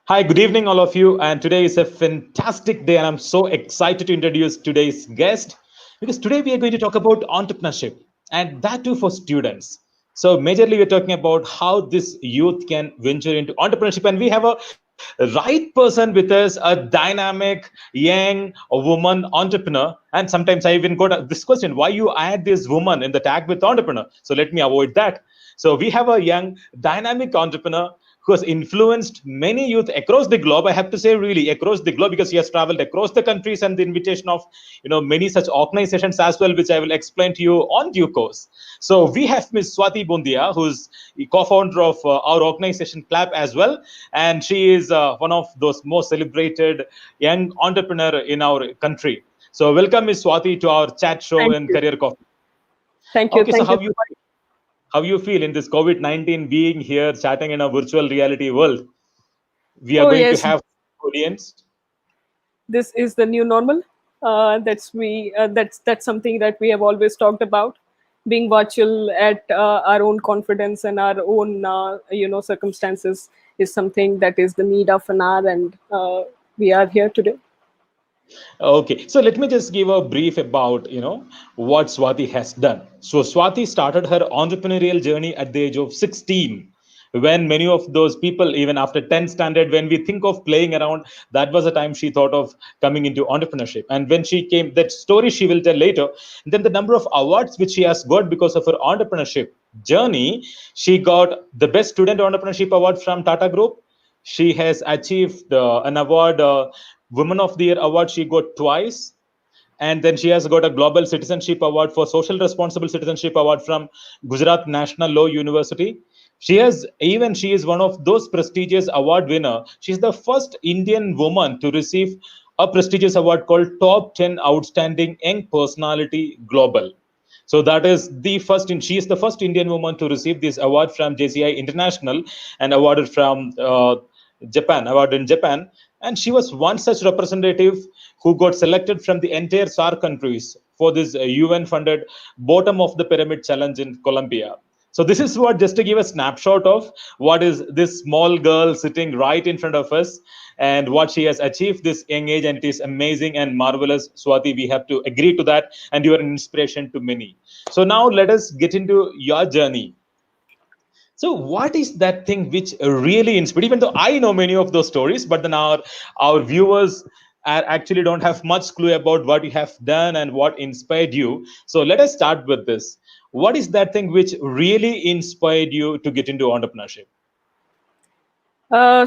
Hi, good evening, all of you. And today is a fantastic day, and I'm so excited to introduce today's guest because today we are going to talk about entrepreneurship and that too for students. So, majorly, we're talking about how this youth can venture into entrepreneurship, and we have a right person with us, a dynamic, young, a woman entrepreneur. And sometimes I even got this question: why you add this woman in the tag with entrepreneur? So, let me avoid that. So, we have a young, dynamic entrepreneur who has influenced many youth across the globe. I have to say, really across the globe, because he has traveled across the countries and the invitation of many such organizations as well, which I will explain to you on due course. So we have Ms.Swati Bondia, who's the co-founder of our organization Clap as well, and she is one of those most celebrated young entrepreneur in our country. So welcome, Ms. Swati, to our chat show Thank and you. Career Coffee. Thank you. Okay, so Thank you how so you much. how you feel in this COVID-19 being here, chatting in a virtual reality world? We are Oh, going to yes, have audience. this is the new normal. That's something that we have always talked about. Being virtual at our own confidence and our own circumstances is something that is the need of an hour, and we are here today. Okay, so let me just give a brief about what Swati has done. So Swati started her entrepreneurial journey at the age of 16. When many of those people, even after 10th standard, when we think of playing around, that was the time she thought of coming into entrepreneurship. And when she came, that story she will tell later. Then the number of awards which she has got because of her entrepreneurship journey, she got the best student entrepreneurship award from Tata Group. She has achieved an award, Women of the Year award, she got twice. And then she has got a Global Citizenship Award for Social Responsible Citizenship Award from Gujarat National Law University. She is one of those prestigious award winner. She's the first Indian woman to receive a prestigious award called Top 10 Outstanding Young Personality Global. So that is the first, and she is the first Indian woman to receive this award from JCI International and awarded from award in Japan. And she was one such representative who got selected from the entire SAR countries for this UN funded bottom of the pyramid challenge in Colombia. So this is what, just to give a snapshot of what is this small girl sitting right in front of us and what she has achieved this young age, and it is amazing and marvelous. Swati, we have to agree to that, and you are an inspiration to many. So now let us get into your journey. So what is that thing which really inspired? Even though I know many of those stories, but then our viewers actually don't have much clue about what you have done and what inspired you. So let us start with this. What is that thing which really inspired you to get into entrepreneurship?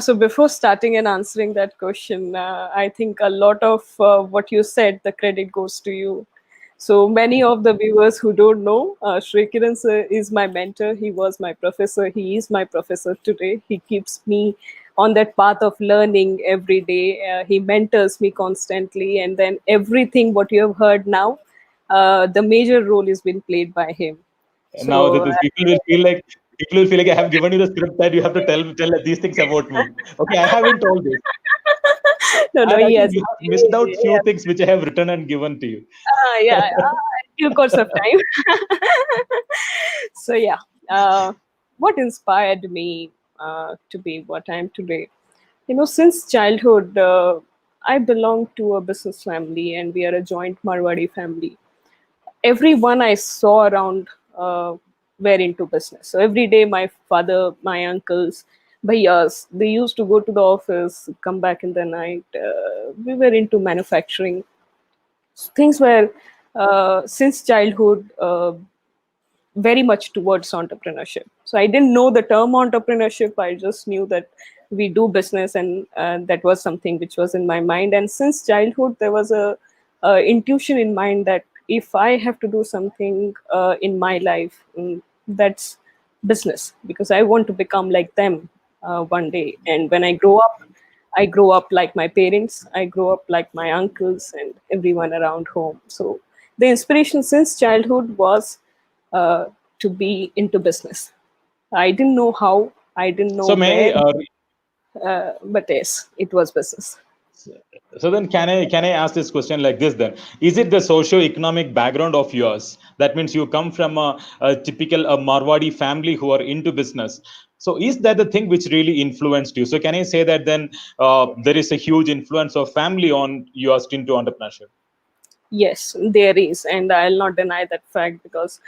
So before starting and answering that question, I think a lot of what you said, the credit goes to you. So many of the viewers who don't know, Sri Kiran sir is my mentor. He was my professor. He is my professor today. He keeps me on that path of learning every day. He mentors me constantly, and then everything what you have heard now, the major role is being played by him. Now that So these people will feel like I have given you the script that you have to tell these things about me. Okay, I haven't told this, no, no, and I think yes, you have missed out few things which I have written and given to you. yeah, due course of time. So yeah, what inspired me to be what I am today? Since childhood, I belong to a business family, and we are a joint Marwadi family. Everyone I saw around were into business. So every day, my father, my uncles, bhaiyas, they used to go to the office, come back in the night. We were into manufacturing. Things were since childhood very much towards entrepreneurship. So I didn't know the term entrepreneurship. I just knew that we do business, and that was something which was in my mind. And since childhood, there was a intuition in mind that if I have to do something in my life, that's business, because I want to become like them one day. And when I grow up, I grow up like my parents, I grow up like my uncles and everyone around home. So the inspiration since childhood was uh, to be into business. I didn't know how, I didn't know So where, may but yes, it was business. so then can I ask this question like this then? Is it the socio-economic background of yours? That means you come from a typical Marwadi family who are into business. So is that the thing which really influenced you? So can I say that then there is a huge influence of family on your stint to entrepreneurship? Yes, there is, and I'll not deny that fact because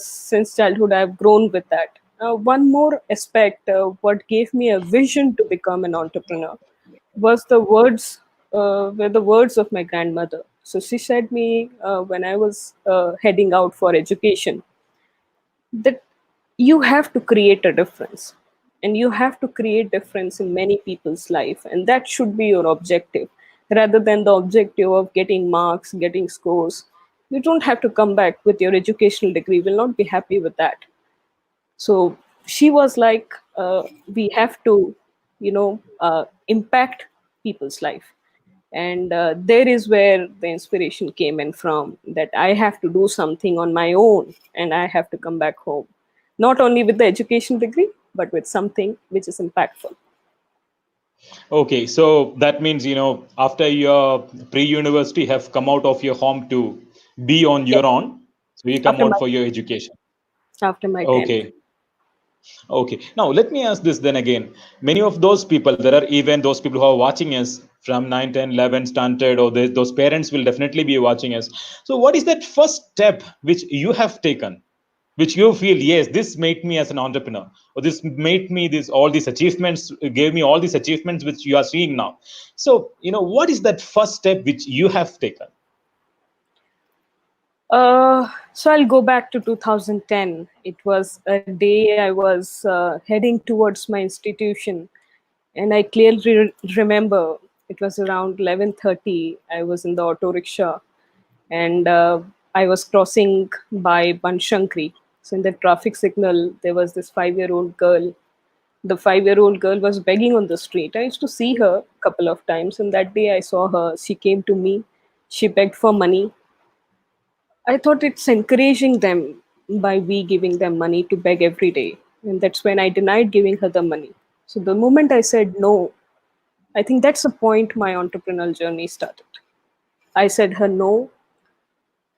since childhood I've grown with that. One more aspect, what gave me a vision to become an entrepreneur was were the words of my grandmother. So she said me when I was heading out for education that you have to create a difference, and you have to create difference in many people's life, and that should be your objective rather than the objective of getting marks, getting scores. You don't have to come back with your educational degree, will not be happy with that. So she was like, we have to, impact people's life. And there is where the inspiration came in from, that I have to do something on my own and I have to come back home, not only with the education degree but with something which is impactful. Okay, so that means, after your pre-university have come out of your home to be on Yeah, your own, so you come after out my for your education. after my 10th. Okay. Okay. Now let me ask this then again. Many of those people, there are even those people who are watching us from 9, 10, 11 standard, or those parents will definitely be watching us. So what is that first step which you have taken, which you feel, yes, this made me as an entrepreneur, or this made me this, all these achievements, gave me all these achievements which you are seeing now. So, what is that first step which you have taken? So I'll go back to 2010. It was a day I was heading towards my institution, and I clearly remember it was around 11:30. I was in the auto rickshaw, and I was crossing by Banshankri. So in the traffic signal, there was this 5-year-old girl. The 5-year-old girl was begging on the street. I used to see her a couple of times, and that day I saw her. She came to me. She begged for money. I thought it's encouraging them by we giving them money to beg every day. And that's when I denied giving her the money. So the moment I said no, I think that's the point my entrepreneurial journey started. I said her no,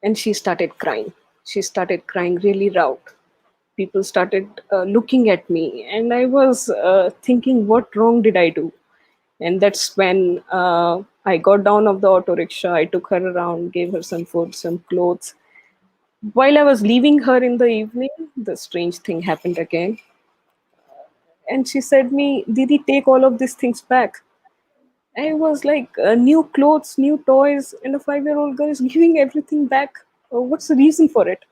and she started crying. She started crying really loud. People started looking at me, and I was thinking, what wrong did I do? And that's when I got down of the auto rickshaw. I took her around, gave her some food, some clothes. While I was leaving her in the evening, the strange thing happened again. And she said me, Didi, take all of these things back. I was like, new clothes, new toys, and a 5-year-old girl is giving everything back. What's the reason for it?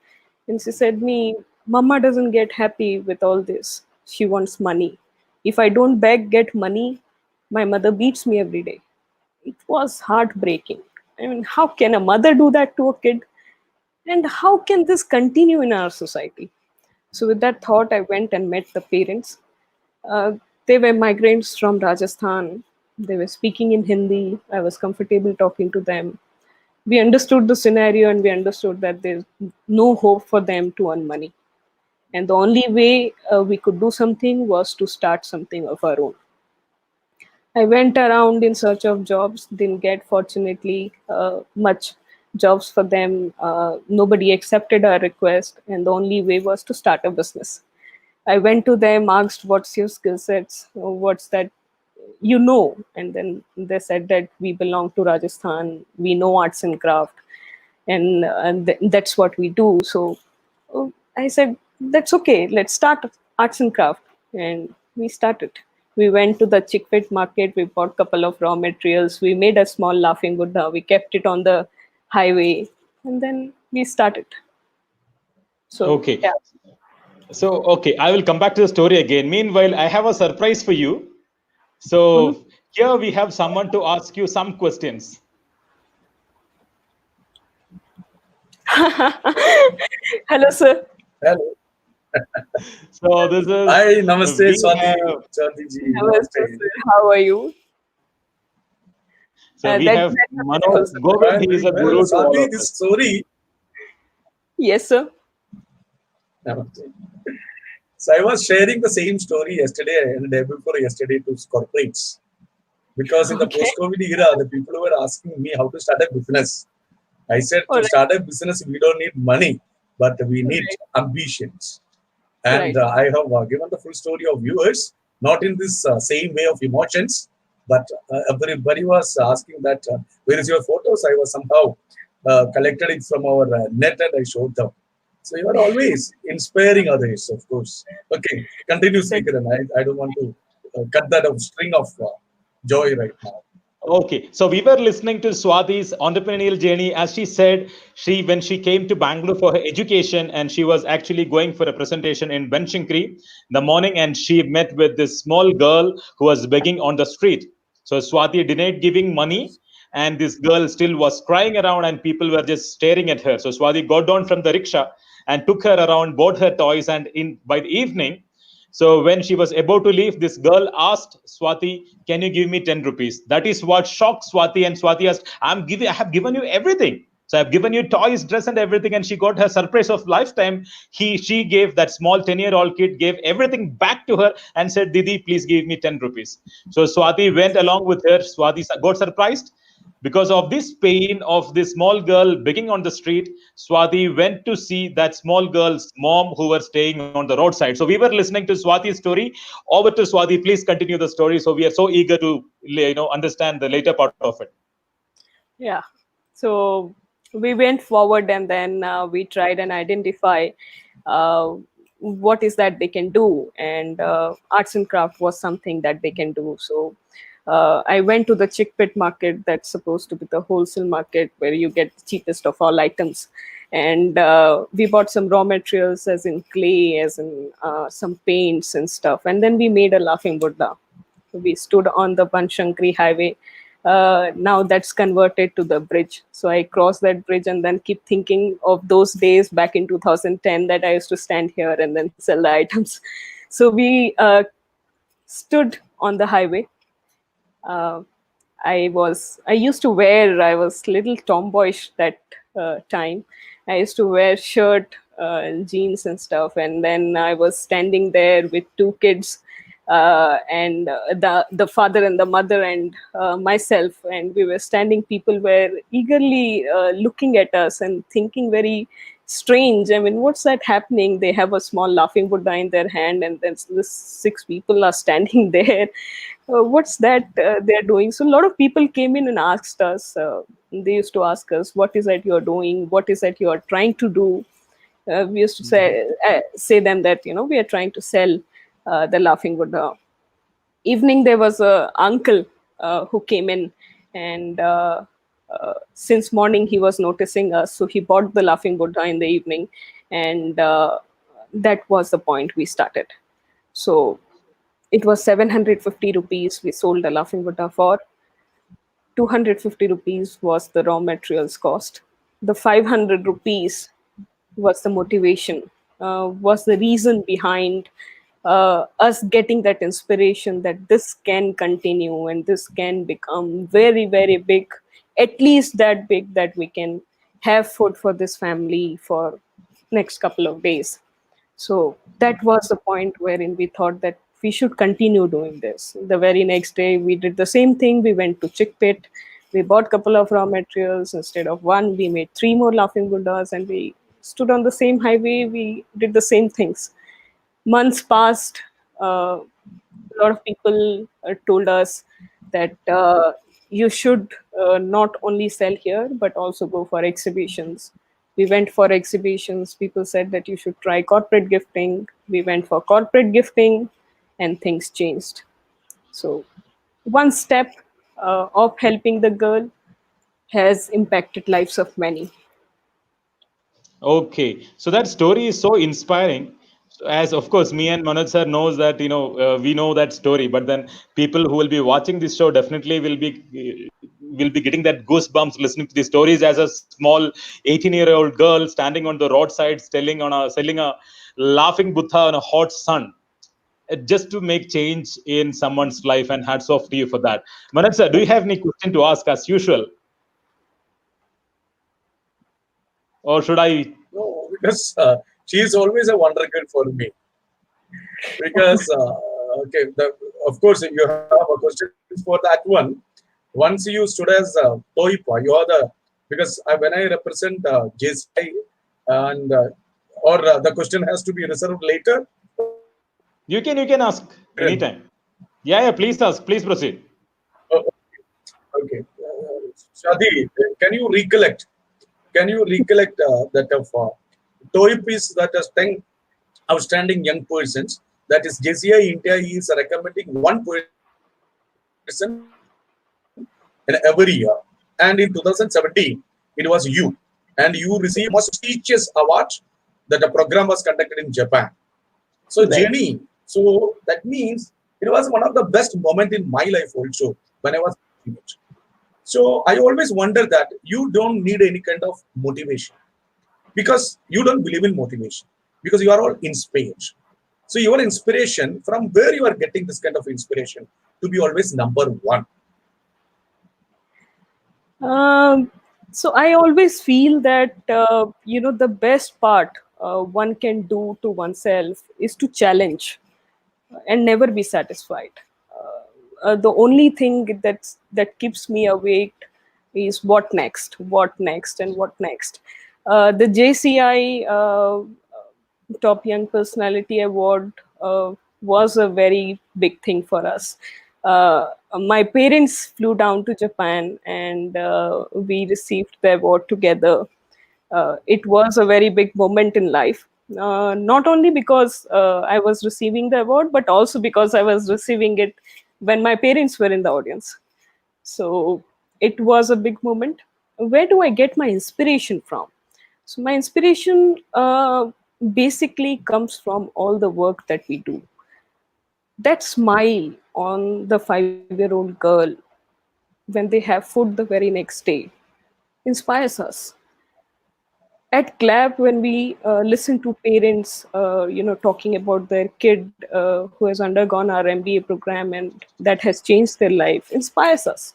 And she said me, Mama doesn't get happy with all this. She wants money. If I don't beg, get money, my mother beats me every day. It was heartbreaking. I mean, how can a mother do that to a kid? And how can this continue in our society? So, with that thought, I went and met the parents. Uh, they were migrants from Rajasthan. They were speaking in Hindi. I was comfortable talking to them. We understood the scenario, and we understood that there's no hope for them to earn money. And the only way we could do something was to start something of our own. I went around in search of jobs, didn't get, fortunately, much jobs for them. Nobody accepted our request, and the only way was to start a business. I went to them, asked, "What's your skill sets? What's that And then they said that we belong to Rajasthan, we know arts and craft, and that's what we do. So I said, that's okay, let's start arts and craft. And we started. We went to the chickpet market, we bought a couple of raw materials, we made a small laughing buddha, we kept it on the highway, and then we started. So Okay. yeah. So, okay, I will come back to the story again. Meanwhile, I have a surprise for you. Mhm. So, here we have someone to ask you some questions. Hello, sir. Hello. So, this is, Hi, Namaste, we Swati. have, Swati ji, Namaste, Namaste. sir. How are you? so we That's have a beautiful Manoj surprise. Govind. Fine, He is doing a well. guru to all Swati, of this us. story. Yes, sir. Namaste. So I was sharing the same story yesterday and the day before yesterday to corporates. Because in the Okay. post-COVID era, the people were asking me how to start a business. I said All to right. start a business, we don't need money, but we need Right. ambitions. And Right. I have given the full story of viewers, not in this same way of emotions, but everybody was asking that, where is your photos? I was somehow collected it from our net and I showed them. So you are always inspiring others, of course. Okay, continue, That, speaker, and I don't want to cut that string of joy right now. Okay, so we were listening to Swati's entrepreneurial journey. As she said, she when she came to Bangalore for her education, and she was actually going for a presentation in Benchinkri the morning, and she met with this small girl who was begging on the street. So Swati denied giving money, and this girl still was crying around, and people were just staring at her. So Swati got down from the rickshaw and took her around, bought her toys, and in by the evening, so when she was about to leave, this girl asked Swati, "Can you give me 10 rupees?" That is what shocked Swati, and Swati asked, I have given you everything. So I've given you toys, dress, and everything, and she got her surprise of lifetime. She gave that small 10-year-old kid gave everything back to her and said, "Didi, please give me 10 rupees." So Swati went along with her. Swati got surprised because of this pain of this small girl begging on the street. Swati went to see that small girl's mom who were staying on the roadside. So we were listening to Swati's story. Over to Swati. Please continue the story. So we are so eager to understand the later part of it. yeah. So we went forward, and then we tried and identify uh, what is that they can do, and arts and craft was something that they can do. So I went to the chickpit market, that's supposed to be the wholesale market where you get the cheapest of all items, and we bought some raw materials, as in clay, as in some paints and stuff, and then we made a laughing Buddha. We stood on the Banshankari highway. Now that's converted to the bridge. So I crossed that bridge and then keep thinking of those days back in 2010 that I used to stand here and then sell the items. So we stood on the highway. Uh, I used to wear, I was little tomboyish that time. I used to wear shirt, jeans and stuff, and then I was standing there with two kids, and the father and the mother and myself, and we were standing. People were eagerly looking at us and thinking very strange. I mean, what's that happening? They have a small laughing Buddha in their hand, and then the six people are standing there. What's that they're doing? So a lot of people came in and asked us. They used to ask us, "What is that you're doing? What is that you're trying to do?" We used to say them that we are trying to sell the laughing Buddha. Evening there was a uncle who came in, and since morning he was noticing us, so he bought the laughing Buddha in the evening, and that was the point we started. So it was 750 rupees we sold the laughing Buddha for. 250 rupees was the raw materials cost. The 500 rupees was the motivation, was the reason behind us getting that inspiration that this can continue and this can become very, very big, at least that big that we can have food for this family for next couple of days. So that was the point wherein we thought that we should continue doing this. The very next day, we did the same thing. We went to Chickpit. We bought a couple of raw materials. Instead of one, we made three more laughing Buddhas, and we stood on the same highway. We did the same things. Months passed. A lot of people told us that you should not only sell here but also go for exhibitions. We went for exhibitions. People said that you should try corporate gifting. We went for corporate gifting, and things changed. So one step of helping the girl has impacted lives of many. Okay, so that story is so inspiring. As of course, me and Manoj sir knows that we know that story, but then people who will be watching this show definitely will be getting that goosebumps listening to the stories as a small 18-year-old girl standing on the roadside selling a laughing Buddha on a hot sun, just to make change in someone's life. And hats off to you for that. Manoj sir, do you have any question to ask as usual, or should I? No, because she is always a wonder kid for me. Because okay, of course you have a question for that one. Once you stood as Toipa, you are the, because when I represent JCI, and or the question has to be reserved later, or we can ask You can ask here and anytime. Yeah, yeah, please ask. Please proceed. there. Okay. Shadi, can you recollect? Can you recollect that of TOEIC is that as 10 outstanding young persons, that is JCI India is recommending one person in every year. And in 2017, it was you, and you received one of the most prestigious awards that the program was conducted in Japan. So Right. journey. So that means it was one of the best moment in my life also when I was a teenager. So I always wonder that you don't need any kind of motivation because you don't believe in motivation because you are all inspired. So your inspiration, from where you are getting this kind of inspiration to be always number one. Um, so I always feel that the best part one can do to oneself is to challenge and never be satisfied. The only thing that keeps me awake is what next, what next, and what next. The JCI Top Young Personality Award was a very big thing for us. My parents flew down to Japan and we received the award together. It was a very big moment in life. Not only because I was receiving the award, but also because I was receiving it when my parents were in the audience. So it was a big moment. Where do I get my inspiration from? So my inspiration basically comes from all the work that we do. That smile on the 5-year-old girl when they have food the very next day inspires us. At Clap, when we listen to parents, talking about their kid who has undergone our MBA program and that has changed their life, inspires us.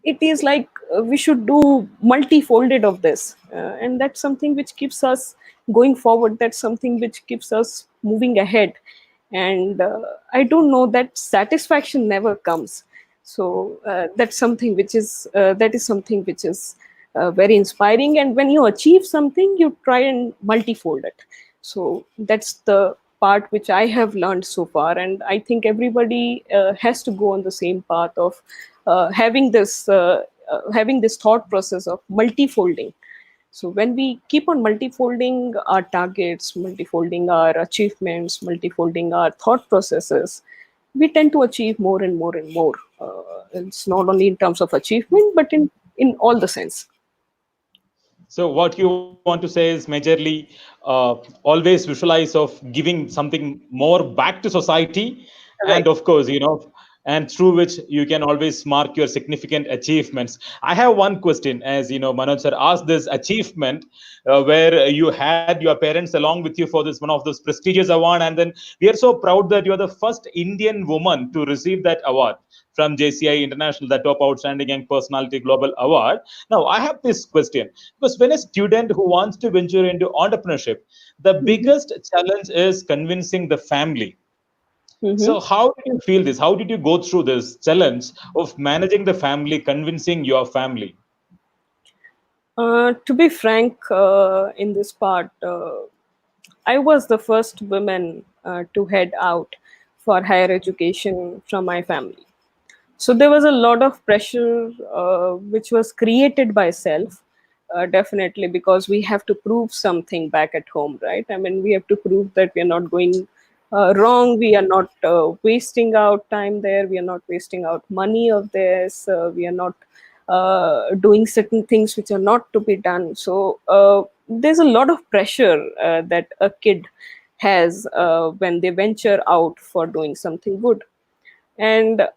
It is like we should do multifolded of this, and that's something which keeps us going forward. That's something which keeps us moving ahead. And I don't know, that satisfaction never comes. So that is something which is very inspiring. And when you achieve something, you try and multifold it. So that's the part which I have learned so far, and I think everybody has to go on the same path of having this thought process of multifolding. So when we keep on multifolding our targets, multifolding our achievements, multifolding our thought processes, we tend to achieve more and more and more. It's not only in terms of achievement, but in all the sense. So what you want to say is majorly always visualize of giving something more back to society, and Right. of course, and through which you can always mark your significant achievements. I have one question, as Manoj sir asked this achievement, where you had your parents along with you for this one of those prestigious award, and then we are so proud that you are the first Indian woman to receive that award from JCI International, the Top Outstanding Young Personality Global Award. Now, I have this question because when a student who wants to venture into entrepreneurship, the Mhm. biggest challenge is convincing the family. Mhm. So, how did you feel this? How did you go through this challenge of managing the family, convincing your family? To be frank, in this part, I was the first woman to head out for higher education from my family. So there was a lot of pressure which was created by self, definitely, because we have to prove something back at home, right? I mean, we have to prove that we are not going wrong, we are not wasting out time there, we are not wasting out money of this, we are not doing certain things which are not to be done. So there's a lot of pressure that a kid has when they venture out for doing something good. And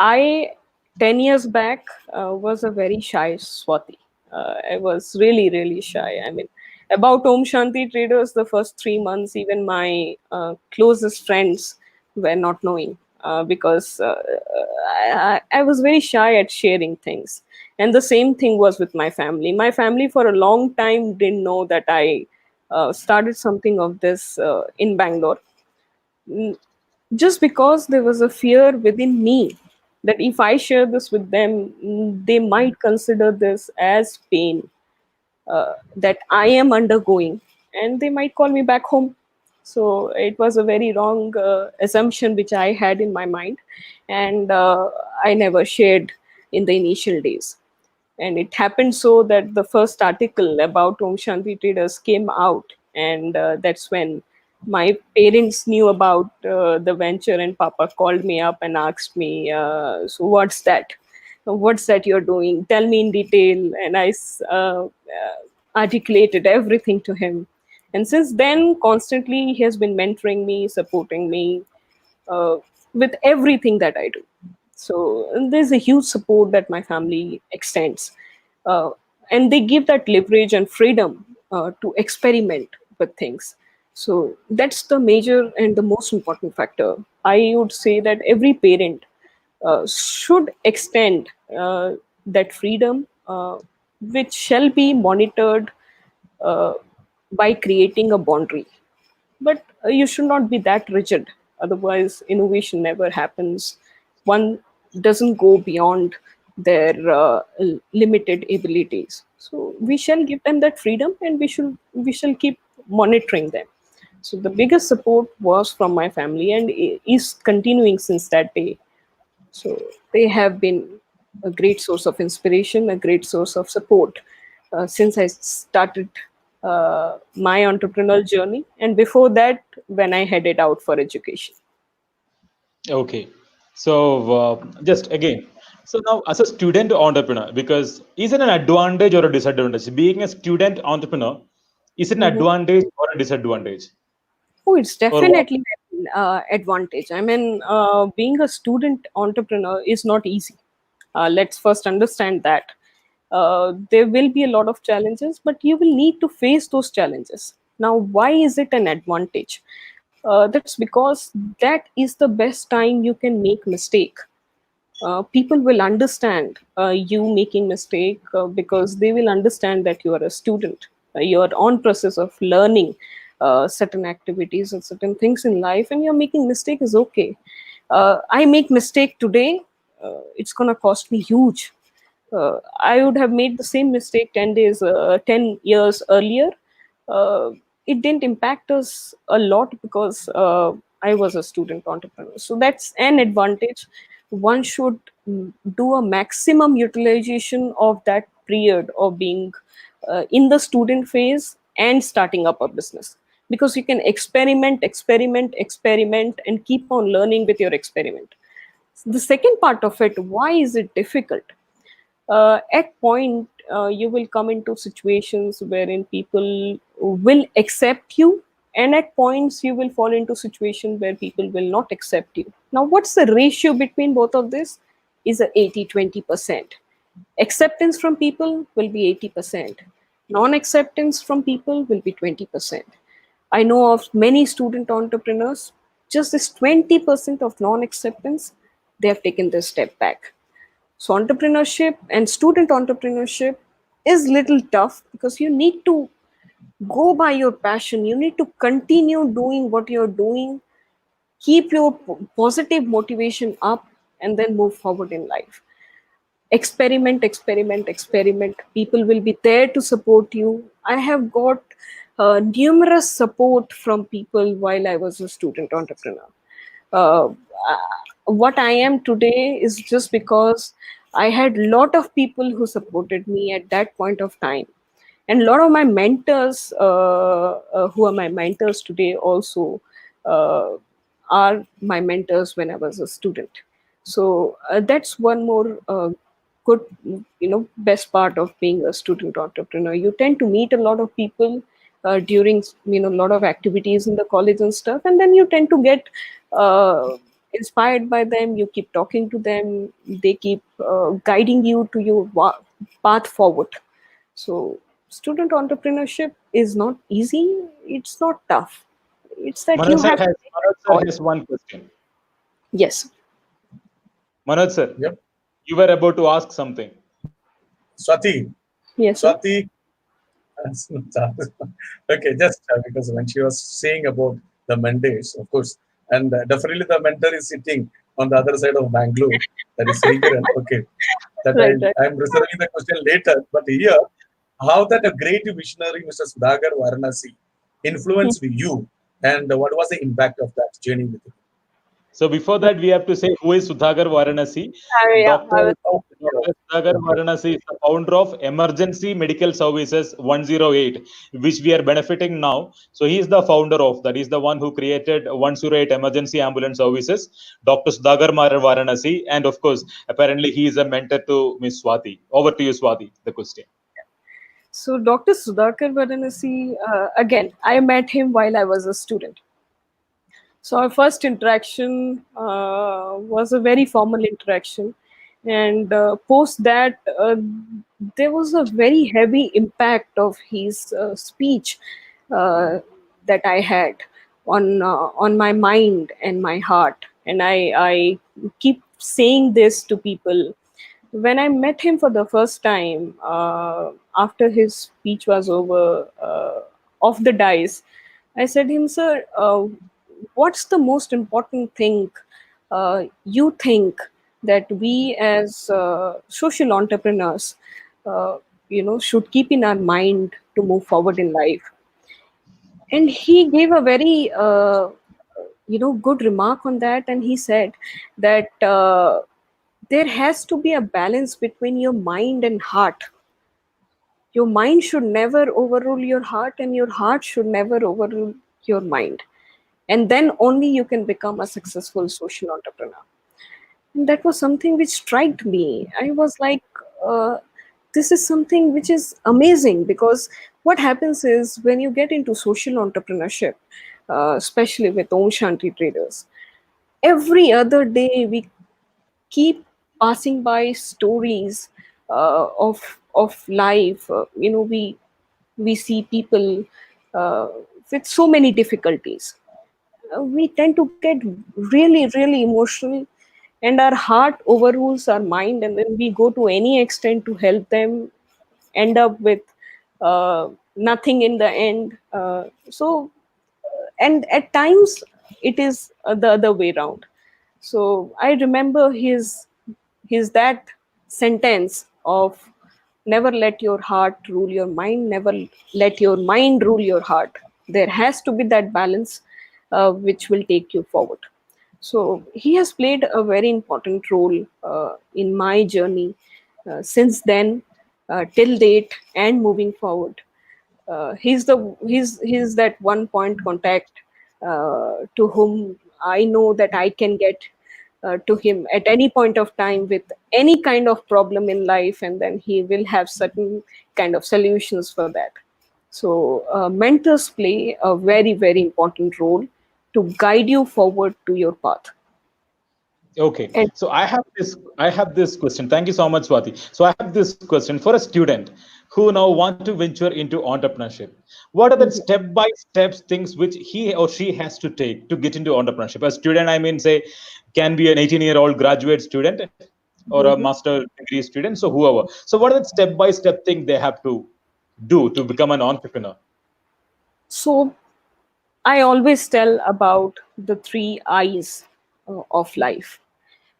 I, 10 years back, was a very shy Swati. I was really, really shy. I mean, about Om Shanti Traders, the first 3 months, even my closest friends were not knowing because I was very shy at sharing things. And the same thing was with my family. My family, for a long time, didn't know that I started something of this in Bangalore. Just because there was a fear within me that if I share this with them, they might consider this as pain that I am undergoing. and they might call me back home. So it was a very wrong assumption which I had in my mind, and I never shared in the initial days. And it happened so that the first article about Om Shanti Traders came out, and that's when my parents knew about the venture, and Papa called me up and asked me, "So what's that? What's that you're doing? Tell me in detail." And I articulated everything to him. And since then, constantly he has been mentoring me, supporting me uh, with everything that I do. So there's a huge support that my family extends, uh, and they give that leverage and freedom to experiment with things. So that's the major and the most important factor. I would say that every parent should extend that freedom, which shall be monitored uh, by creating a boundary. But you should not be that rigid, otherwise innovation never happens. One doesn't go beyond their limited abilities. So we shall give them that freedom, and we shall keep monitoring them. So the biggest support was from my family, and is continuing since that day. So they have been a great source of inspiration, a great source of support since I started my entrepreneurial journey, and before that, when I headed out for education. Okay. So just again, so now as a student entrepreneur, because is it an advantage or a disadvantage? Being a student entrepreneur, is it an Mhm. advantage or a disadvantage? Oh, it's Or what? definitely an advantage. I mean, being a student entrepreneur is not easy. Let's first understand that. There will be a lot of challenges, but you will need to face those challenges. Now, why is it an advantage? That's because that is the best time you can make mistake. People will understand you making mistake because they will understand that you are a student. You're on process of learning certain activities and certain things in life, and you're making mistake is okay. I make mistake today, it's gonna cost me huge. I would have made the same mistake 10 days, 10 years earlier. Uh, it didn't impact us a lot because I was a student entrepreneur. So that's an advantage. One should do a maximum utilization of that period of being in the student phase and starting up a business, because you can experiment, and keep on learning with your experiment. The second part of it, why is it difficult? At point you will come into situations wherein people will accept you, and at points you will fall into situation where people will not accept you. Now what's the ratio between both of this? Is a 80-20%. Acceptance from people will be 80%, non-acceptance from people will be 20%. I know of many student entrepreneurs, just this 20% of non-acceptance, they have taken this step back. So entrepreneurship and student entrepreneurship is little tough because you need to go by your passion. You need to continue doing what you're doing, keep your positive motivation up, and then move forward in life. Experiment. People will be there to support you. I have got numerous support from people while I was a student entrepreneur. uh, what I am today is just because I had a lot of people who supported me at that point of time, and a lot of my mentors, who are my mentors today, also uh, are my mentors when I was a student. So that's one more good, best part of being a student entrepreneur. You tend to meet a lot of people during a lot of activities in the college and stuff, and then you tend to get inspired by them. You keep talking to them, they keep guiding you to your path forward. So student entrepreneurship is not easy, it's not tough, it's that you have to take that Manoj sir call. has one question. Yes. Manoj sir, Yep. you were about to ask something. Swati, Yes, sir. Swati, okay, just because when she was saying about the mentors, of course, and definitely the mentor is sitting on the other side of Bangalore, that is Srikiran. Okay, that Right, right. I'm reserving the question later, but here, how that a great visionary, Mr. Sudhakar Varanasi. influenced you, and what was the impact of that journey with you? So before that, we have to say who is Sudhakar Varanasi. Yeah, Dr. I was. Oh, Dr. Sudhakar Varanasi is the founder of Emergency Medical Services 108, which we are benefiting now. So he is the founder of that. He's the one who created 108 emergency ambulance services, Dr. Sudhakar Varanasi. And of course, apparently he is a mentor to Ms. Swati. Over to you, Swati, the question. So Dr. Sudhakar Varanasi, again, I met him while I was a student. So our first interaction was a very formal interaction, and post that there was a very heavy impact of his speech uh, that I had on my mind and my heart, and I keep saying this to people. When I met him for the first time after his speech was over, off the dice, I said him, sir, what's the most important thing you think that we as social entrepreneurs, uh, should keep in our mind to move forward in life? And he gave a very good remark on that, and he said that there has to be a balance between your mind and heart. Your mind should never overrule your heart, and your heart should never overrule your mind, and then only you can become a successful social entrepreneur. And that was something which struck me. I was like, uh, this is something which is amazing, because what happens is when you get into social entrepreneurship, especially with Om Shanti traders, every other day we keep passing by stories of life. We see people uh, with so many difficulties. We tend to get really, really emotional, and our heart overrules our mind, and then we go to any extent to help them, end up with nothing in the end. And at times it is the other way around. So I remember his that sentence of, never let your heart rule your mind, never let your mind rule your heart. There has to be that balance which will take you forward. So he has played a very important role in my journey since then, till date, and moving forward. He's that one point contact to whom I know that I can get to him at any point of time with any kind of problem in life, and then he will have certain kind of solutions for that. So mentors play a very, very important role to guide you forward to your path. Okay, And so I have this question. Thank you so much, Swati. So I have this question for a student who now want to venture into entrepreneurship. What are the Mhm. step-by-step things which he or she has to take to get into entrepreneurship? A student, I mean, say, can be an 18-year-old graduate student or a Mhm. master degree student, so whoever. So what are the step-by-step thing they have to do to become an entrepreneur? So I always tell about the three I's of life,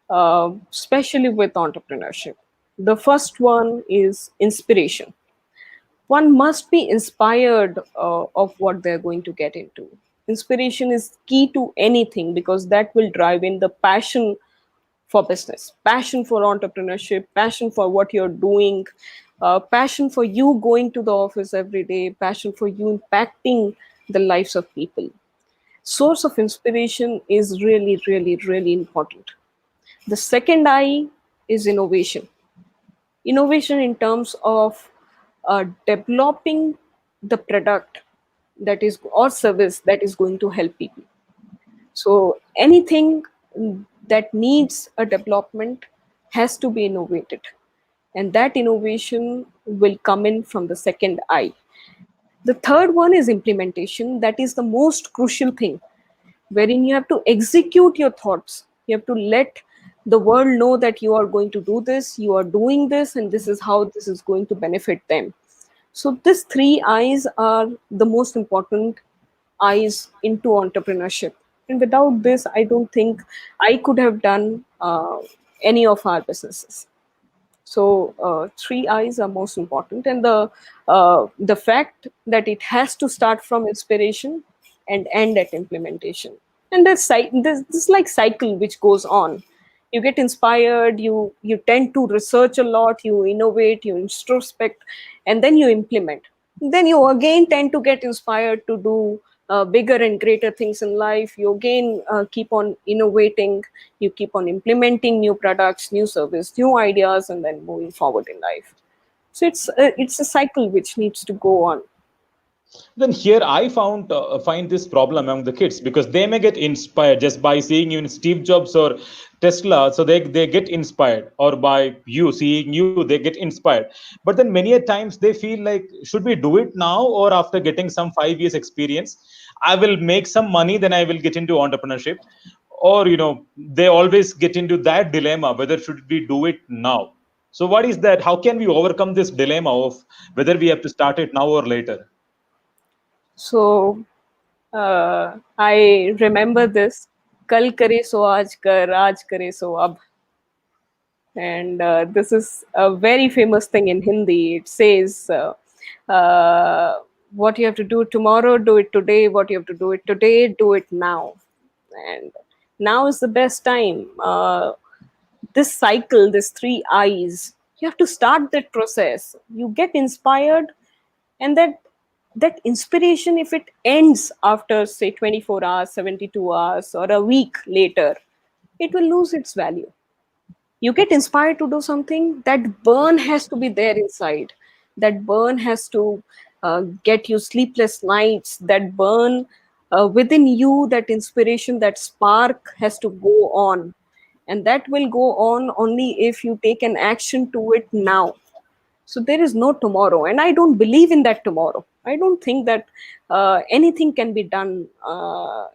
especially with entrepreneurship. The first one is inspiration. One must be inspired of what they're going to get into. Inspiration is key to anything, because that will drive in the passion for business, passion for entrepreneurship, passion for what you're doing, passion for you going to the office every day, passion for you impacting the lives of people. Source of inspiration is really, really, really important. The second I is innovation. Innovation in terms of developing the product that is, or service that is going to help people. So anything that needs a development has to be innovated, and that innovation will come in from the second I. The third one is implementation. That is the most crucial thing, wherein you have to execute your thoughts. You have to let the world know that you are going to do this, you are doing this, and this is how this is going to benefit them. So, these three I's are the most important I's into entrepreneurship. And without this, I don't think I could have done any of our businesses. So three eyes are most important, and the fact that it has to start from inspiration and end at implementation. And this like cycle which goes on. You get inspired, you tend to research a lot, you innovate, you introspect, and then you implement. Then you again tend to get inspired to do bigger and greater things in life. You again keep on innovating, you keep on implementing new products, new service, new ideas, and then moving forward in life. So it's a cycle which needs to go on. Then here I find this problem among the kids, because they may get inspired just by seeing you in Steve Jobs or Tesla, so they get inspired, or by you seeing you they get inspired. But then many a times they feel like, should we do it now, or after getting some 5 years experience I will make some money, then I will get into entrepreneurship? Or they always get into that dilemma, whether should we do it now. So what is that, how can we overcome this dilemma of whether we have to start it now or later? So I remember this. Kal kare so aaj kare so ab. And this is a very famous thing in Hindi. It says, what you have to do tomorrow, do it today. What you have to do it today, do it now. And now is the best time. This cycle, this three eyes, you have to start that process. You get inspired, and that inspiration, if it ends after say 24 hours, 72 hours, or a week later, it will lose its value. You get inspired to do something, that burn has to be there inside. That burn has to get you sleepless nights. That burn within you, that inspiration, that spark has to go on. And that will go on only if you take an action to it now. So there is no tomorrow, and I don't believe in that tomorrow. I don't think that anything can be done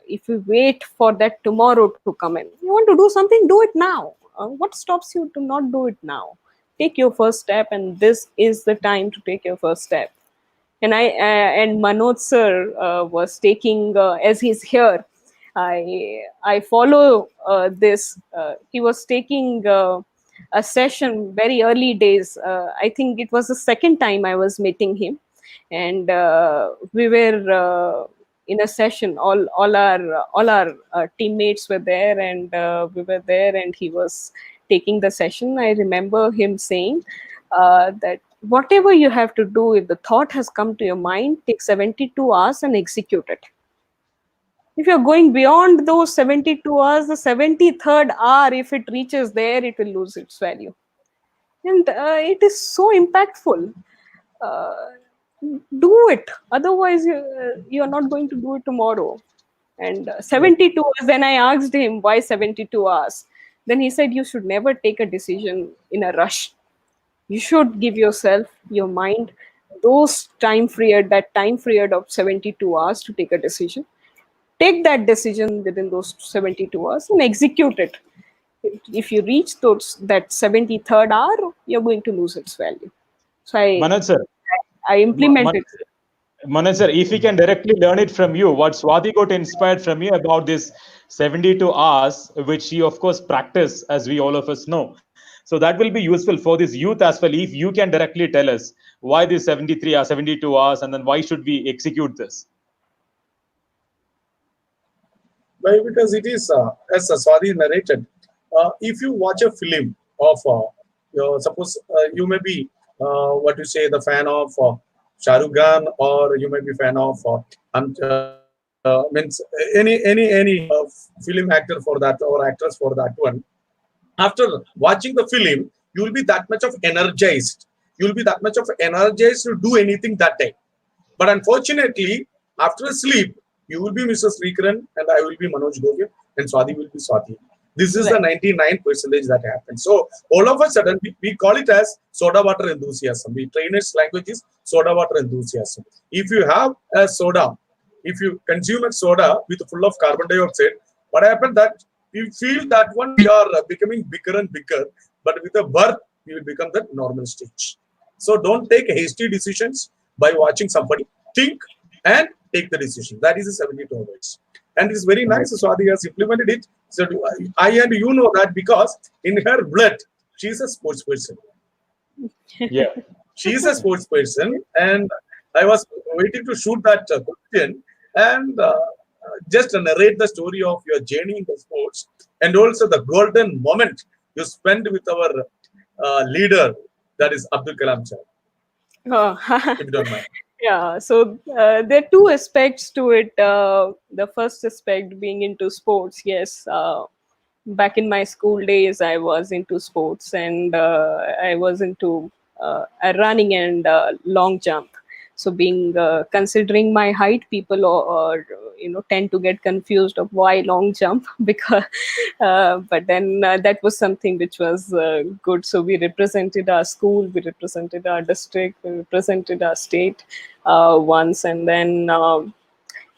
if you wait for that tomorrow to come in. You want to do something, do it now. What stops you to not do it now? Take your first step, and this is the time to take your first step. And and Manoj sir was taking, as he's here, I follow this. He was taking a session very early days. I think it was the second time I was meeting him, and we were in a session. All our teammates were there, and we were there, and he was taking the session. I remember him saying that whatever you have to do, if the thought has come to your mind, take 72 hours and execute it. If you're going beyond those 72 hours, the 73rd hour, if it reaches there, it will lose its value. And it is so impactful. Uh, do it. Otherwise, you're not going to do it tomorrow. And 72 hours, then I asked him, why 72 hours? Then he said, you should never take a decision in a rush. You should give yourself, your mind, that time period of 72 hours to take a decision. Take that decision within those 72 hours and execute it. If you reach that 73rd hour, you're going to lose its value. So Manoj sir, I implemented. Manoj sir, if we can directly learn it from you, what Swati got inspired from you about this 72 hours, which she of course practice, as we all of us know. So that will be useful for this youth as well. If you can directly tell us why this 73 hours, 72 hours, and then why should we execute this? Why? Because it is, as Swati narrated, if you watch a film of, suppose you may be, what you say, the fan of Shah Rukh Khan, or you may be fan of means any film actor for that, or actress for that one. After watching the film, you will be that much of energized. You will be that much of energized to do anything that day. But unfortunately, after sleep, you will be Mr. Srikaran, and I will be Manoj Govil, and Swati will be Swati. This is the 99% that happens. So all of a sudden, we call it as soda water enthusiasm. The trainer's language is soda water enthusiasm. If you have a soda, if you consume a soda with full of carbon dioxide, what happens that you feel that one we are becoming bigger and bigger, but with a birth, we will become the normal stage. So don't take hasty decisions by watching somebody. Think and take the decision. That is the 72 hours. And it's very nice. Swati has implemented it. So I and you know that because in her blood, she is a sports person. Yeah. She's a sports person, and I was waiting to shoot that question and just narrate the story of your journey in the sports and also the golden moment you spent with our leader, that is Abdul Kalam sir, Oh. if you don't mind. Yeah, so there are two aspects to it. The first aspect being into sports, yes. Back in my school days, I was into sports, and I was into running and long jump. So, being considering my height, people or tend to get confused of why long jump because, but then that was something which was good. So we represented our school, we represented our district, we represented our state once, and then.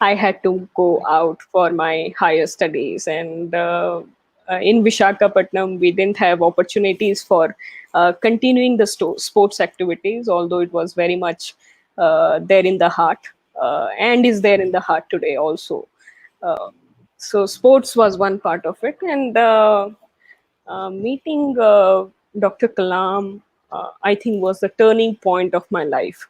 I had to go out for my higher studies, and in Vishakhapatnam, we didn't have opportunities for continuing the sports activities, although it was very much there in the heart and is there in the heart today also. Uh, so sports was one part of it, and meeting Dr. Kalam, I think, was the turning point of my life.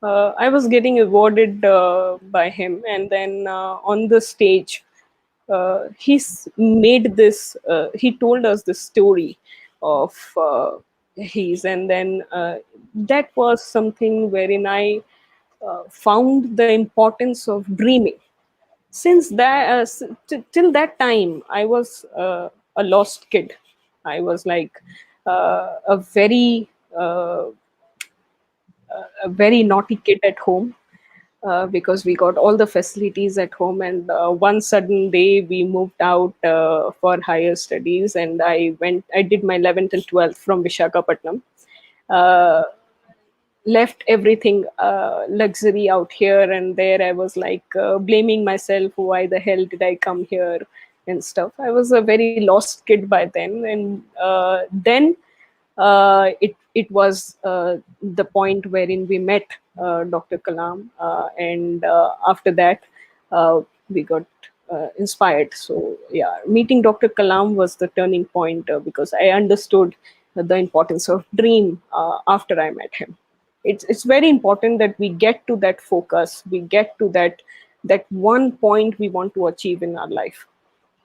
I was getting awarded by him, and then on the stage, he's made this. He told us the story of his, and then that was something wherein I found the importance of dreaming. Since that, till that time, I was a lost kid. I was like uh, a very naughty kid at home because we got all the facilities at home, and one sudden day we moved out for higher studies, and I did my 11th and 12th from Vishakhapatnam. uh, Left everything luxury out here, and there I was like blaming myself, why the hell did I come here and stuff. I was a very lost kid by then, and then it was the point wherein we met Dr. Kalam, and after that we got inspired. So yeah, meeting Dr. Kalam was the turning point because I understood the importance of dream after I met him. It's very important that we get to that focus, we get to that one point we want to achieve in our life,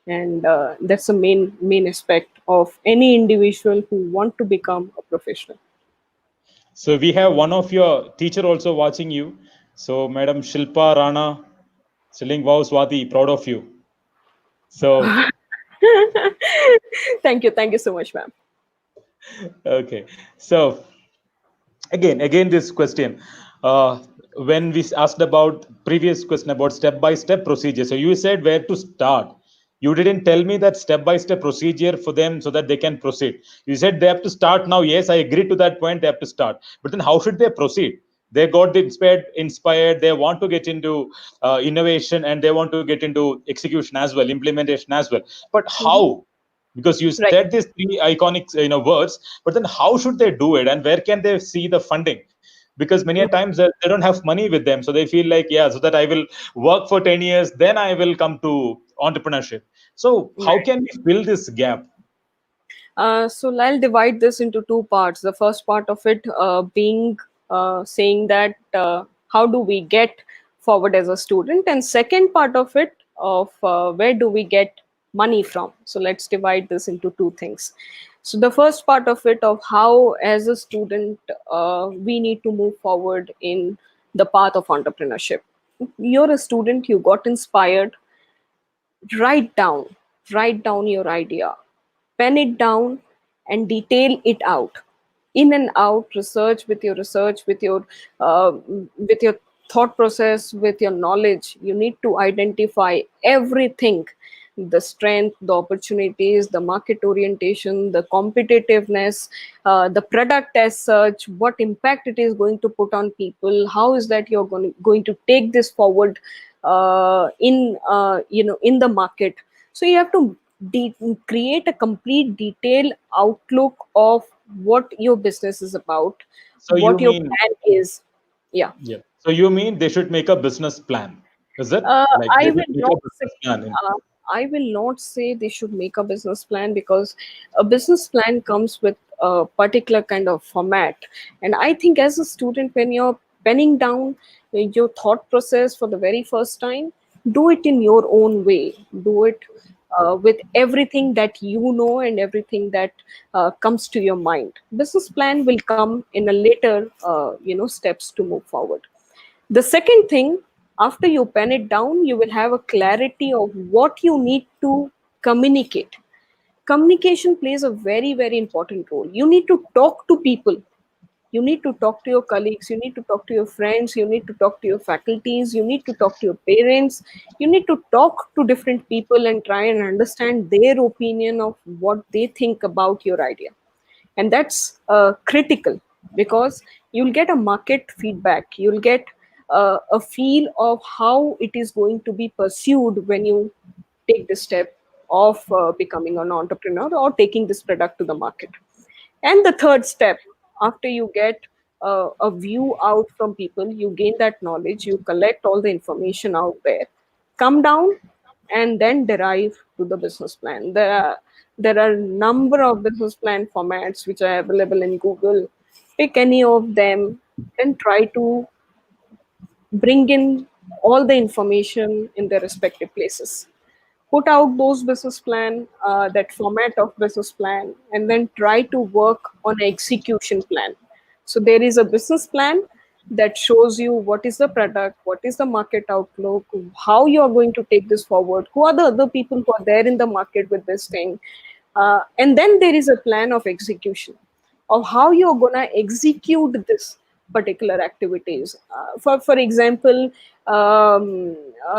and that's the main aspect of any individual who want to become a professional. So we have one of your teacher also watching you. So Madam Shilpa Rana, telling wow Swati, proud of you. So Thank you so much, ma'am. okay. So again this question. Uh, when we asked about previous question about step by step procedure, so you said where to start. You didn't tell me that step by step procedure for them so that they can proceed. You said they have to start now. Yes, I agree to that point. They have to start, but then how should they proceed? They got inspired, they want to get into innovation, and they want to get into execution as well, implementation as well. But Mhm. how? Because you Right. said these three iconic words, but then how should they do it, and where can they see the funding? Because many a times they don't have money with them, so they feel like, yeah, so that I will work for 10 years, then I will come to entrepreneurship. So how Right. can we fill this gap? So I'll divide this into two parts. The first part of it being saying that how do we get forward as a student, and second part of it of where do we get money from. So let's divide this into two things. So the first part of it of how as a student we need to move forward in the path of entrepreneurship. You're a student, you got inspired, write down write down your idea, pen it down, and detail it out, in and out. Research with your thought process, with your knowledge. You need to identify everything: the strength, the opportunities, the market orientation, the competitiveness, the product as such, what impact it is going to put on people, how is that you're going to take this forward in the market. So you have to create a complete detailed outlook of what your business is about, So you what your mean, plan is. Yeah. yeah, so you mean they should make a business plan, is it? Like I they should will make a not say. business plan. I will not say they should make a business plan, because a business plan comes with a particular kind of format. And I think as a student, when you're penning down your thought process for the very first time, do it in your own way. Do it with everything that you know and everything that comes to your mind. Business plan will come in a later, steps to move forward. The second thing, after you pen it down, you will have a clarity of what you need to communicate. Communication plays a very, very important role. You need to talk to people. You need to talk to your colleagues. You need to talk to your friends. You need to talk to your faculties. You need to talk to your parents. You need to talk to different people and try and understand their opinion of what they think about your idea. And that's critical, because you'll get a market feedback. You'll get a feel of how it is going to be pursued when you take the step of becoming an entrepreneur or taking this product to the market. And the third step, after you get a view out from people, you gain that knowledge, you collect all the information out there, come down, and then derive to the business plan. There are a number of business plan formats which are available in Google. Pick any of them and try to bring in all the information in their respective places. Put out those business plan, that format of business plan, and then try to work on an execution plan. So there is a business plan that shows you what is the product, what is the market outlook, how you are going to take this forward, who are the other people who are there in the market with this thing. And then there is a plan of execution of how you're gonna execute this particular activities. For example,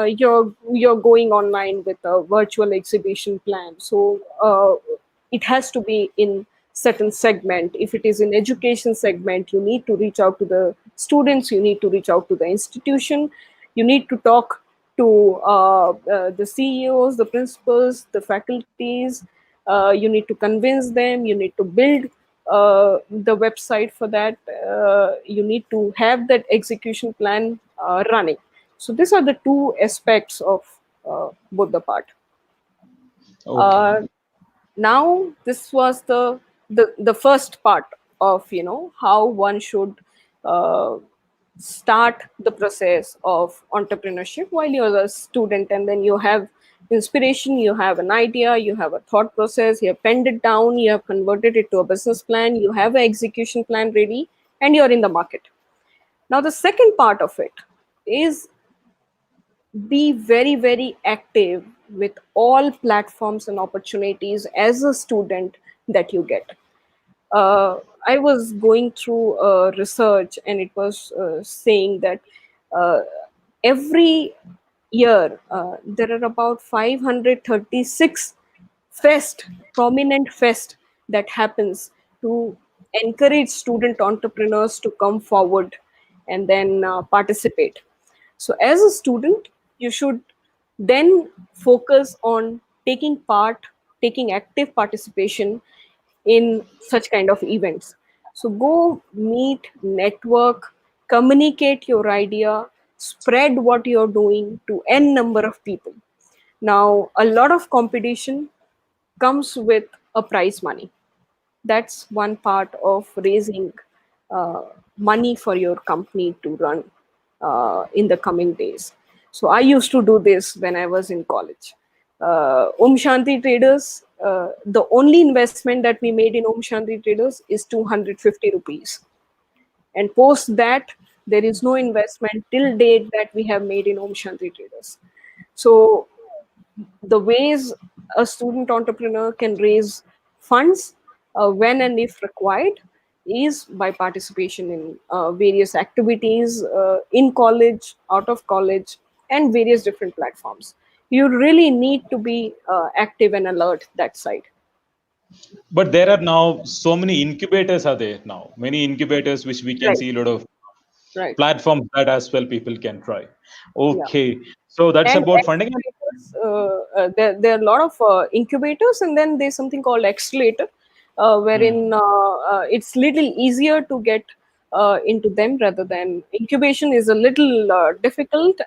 you're going online with a virtual exhibition plan. So it has to be in certain segment. If it is in education segment, you need to reach out to the students. You need to reach out to the institution. You need to talk to the CEOs, the principals, the faculties. You need to convince them. You need to build the website for that. You need to have that execution plan running. So these are the two aspects of both the part. Okay. Uh, Now this was the first part of how one should uh, start the process of entrepreneurship while you're a student, and then you have inspiration, you have an idea, you have a thought process, you have penned it down, you have converted it to a business plan, you have an execution plan ready, and you're in the market. Now the second part of it is, be very, very active with all platforms and opportunities as a student that you get. I was going through research, and it was saying that uh, every year there are about 536 prominent fest that happens to encourage student entrepreneurs to come forward and then participate. So, as a student, you should then focus on taking active participation in such kind of events. So, go meet, network, communicate your idea, spread what you're doing to n number of people. Now, a lot of competition comes with a prize money. That's one part of raising uh, money for your company to run in the coming days. So I used to do this when I was in college. Shanti Traders, the only investment that we made in Shanti Traders is 250 rupees. And post that, there is no investment till date that we have made in Shanti Traders. So the ways a student entrepreneur can raise funds when and if required is by participation in various activities in college, out of college, and various different platforms. You really need to be active and alert that side. But there are now so many incubators are there now. Many incubators which we can Right, see a lot of right. platforms that as well people can try. Yeah. Okay. So that's And about funding. accelerators, there are a lot of incubators, and then there's something called accelerator, Hmm. wherein it's little easier to get into them, rather than incubation is a little difficult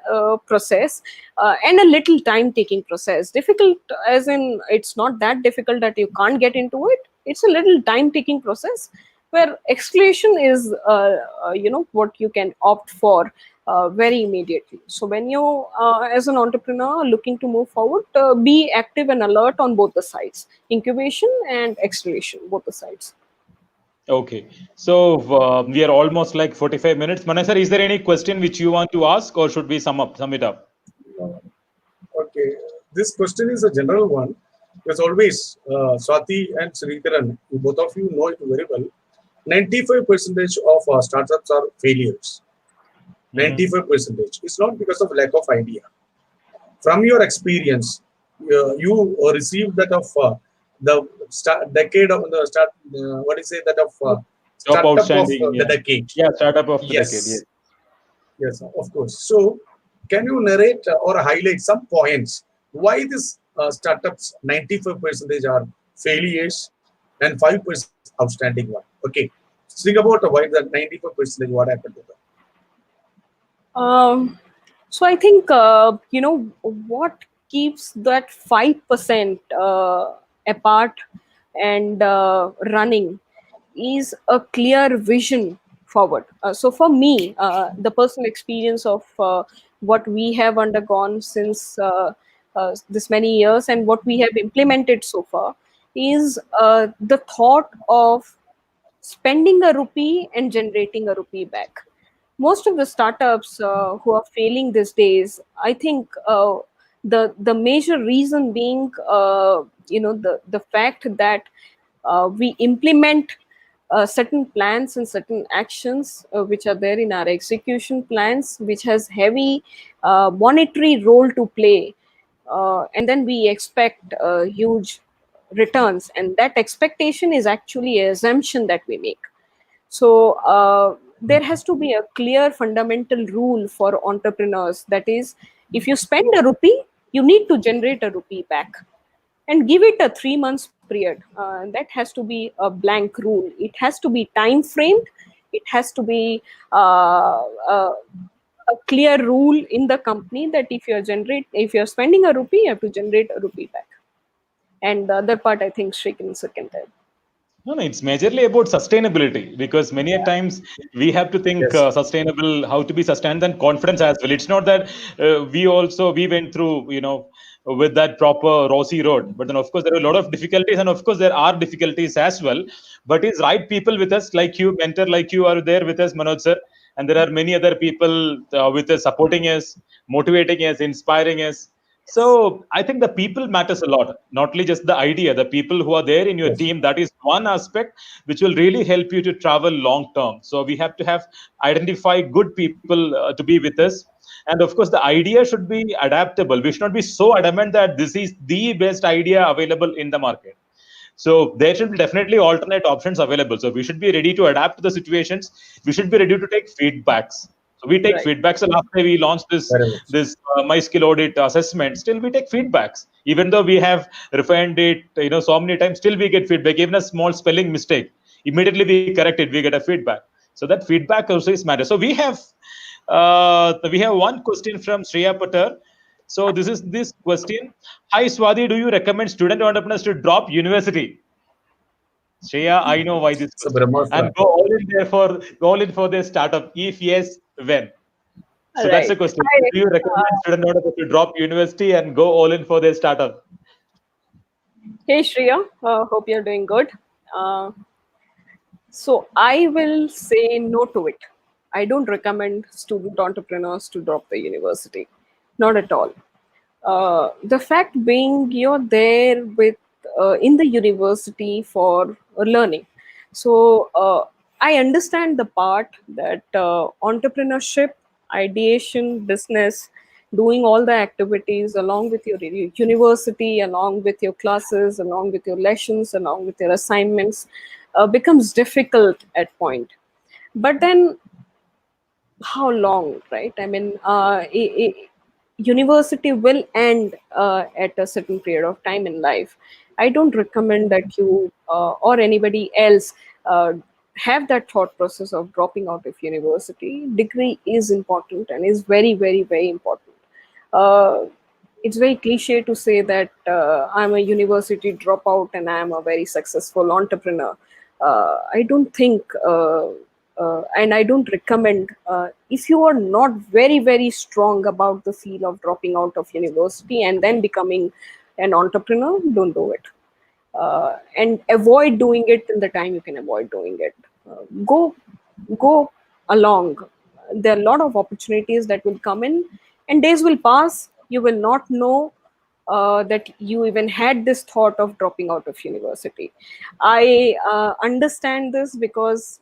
process, and a little time taking process. Difficult as in, it's not that difficult that you can't get into it, it's a little time taking process, where escalation is what you can opt for very immediately. So when you as an entrepreneur looking to move forward, be active and alert on both the sides, incubation and acceleration, both the sides. Okay. So we are almost like 45 minutes. Manoj sir, is there any question which you want to ask, or should we sum it up? Uh, Okay, this question is a general one. As always, Swati and Srikaran, both of you know it very well. 95% of startups are failures. Mm-hmm. 95%. It's not because of lack of idea. From your experience, you received that of the decade of the start. What do you say that of Top startup of outstanding. the Yeah. decade? Yeah. Startup of the decade. Yes. Yes, yes, of course. So, can you narrate or highlight some points why this startups 95% are failures and 5% outstanding one? Okay, think about why the 95% what happened to them. Um, so I think what keeps that 5% apart and running is a clear vision forward. So for me, the personal experience of what we have undergone since this many years and what we have implemented so far is the thought of spending a rupee and generating a rupee back. Most of the startups who are failing these days, I think the major reason being the fact that we implement certain plans and certain actions which are there in our execution plans, which has heavy monetary role to play, and then we expect huge returns, and that expectation is actually an assumption that we make. So there has to be a clear fundamental rule for entrepreneurs, that is, if you spend a rupee, you need to generate a rupee back, and give it a 3 months period. That has to be a blank rule. It has to be time framed. It has to be a clear rule in the company that if you're spending a rupee, you have to generate a rupee back. And the other part, I think Sri can second that. No, no, it's majorly about sustainability, because many a Yeah. times we have to think Yes, sustainable, how to be sustained, and confidence as well. It's not that we went through, with that proper rosy road. But then, of course, there are a lot of difficulties, and of course, there are difficulties as well. But it's right people with us, like you, mentor, like you are there with us, Manoj sir, and there are many other people with us, supporting us, motivating us, inspiring us. So I think the people matters a lot, not only just the idea. The people who are there in your yes, team, that is one aspect which will really help you to travel long term. So we have to have identify good people to be with us, and of course the idea should be adaptable. We should not be so adamant that this is the best idea available in the market. So there should be definitely alternate options available. So we should be ready to adapt to the situations. We should be ready to take feedbacks. So we take Right. feedbacks. So last day we launched this very much. this my skill audit assessment. Still we take feedbacks, even though we have refined it, so many times. Still we get feedback, even a small spelling mistake. Immediately we correct it. We get a feedback. So that feedback also is matter. So we have one question from Shreya Patel. So this is this question. Hi Swati, do you recommend student entrepreneurs to drop university? Shreya, I know why this It's a question. Brahmastra. And go all in for their startup. If yes, when? All So that's the right. question. I, Do you recommend student entrepreneurs to drop university and go all in for their startup? hey Shreya, hope you're doing good. Uh, So I will say no to it. I don't recommend student entrepreneurs to drop the university. Not at all. The fact being you're there with in the university for learning. So I understand the part that entrepreneurship, ideation, business, doing all the activities along with your university, along with your classes, along with your lessons, along with your assignments, becomes difficult at point. But then how long, right? I mean, university will end at a certain period of time in life. I don't recommend that you or anybody else uh, have that thought process of dropping out of university. Degree is important and is very, very, very important. uh, it's very cliche to say that I'm a university dropout and I'm a very successful entrepreneur. I don't think, and I don't recommend, if you are not very, very strong about the feel of dropping out of university and then becoming an entrepreneur, don't do it. And avoid doing it till the time you can avoid doing it. Go along. There are a lot of opportunities that will come in, and days will pass. You will not know that you even had this thought of dropping out of university. I understand this because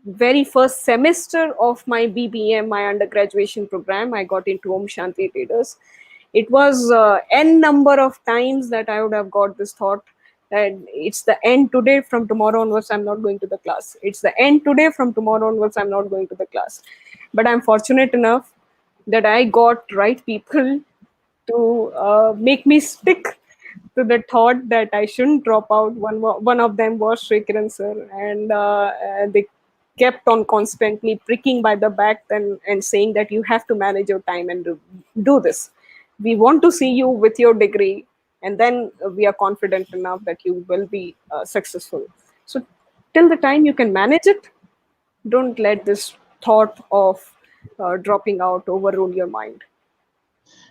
very first semester of my BBM, my undergraduation program, I got into Om Shanti Traders. It was n number of times that I would have got this thought that it's the end today, from tomorrow onwards I'm not going to the class. It's the end today, from tomorrow onwards I'm not going to the class. But I'm fortunate enough that I got right people to make me stick to the thought that I shouldn't drop out. One of them was Sri Kiran sir, and they kept on constantly pricking by the back and saying that you have to manage your time and do this. We want to see you with your degree, and then we are confident enough that you will be successful. So, till the time you can manage it, don't let this thought of dropping out overrule your mind.